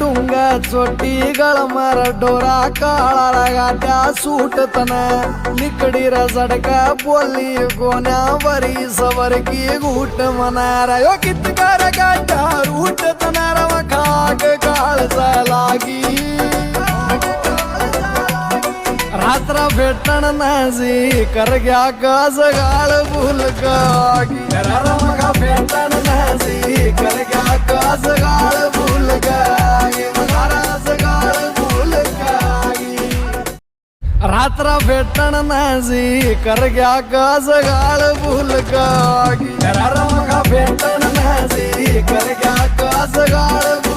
डुंगा चोटी गळमर डोरा काळा गाट्या सूटतन निकडी रजडका बोली गोण्यावरी सवरकी घूट मनार यो कितकर गाट्या रूटतन रवखाक काळजा लागी रात्र भेटण नाजी कर घ्या गाज गाळ भूलगागी रमगा भेटण नाजी कर घ्या गाज गाळ भूलगागी महाराज गाळ भूलगागी रात्र भेटण नाजी कर घ्या गाज गाळ भूलगागी रमगा भेटण नाजी कर घ्या गाज गाळ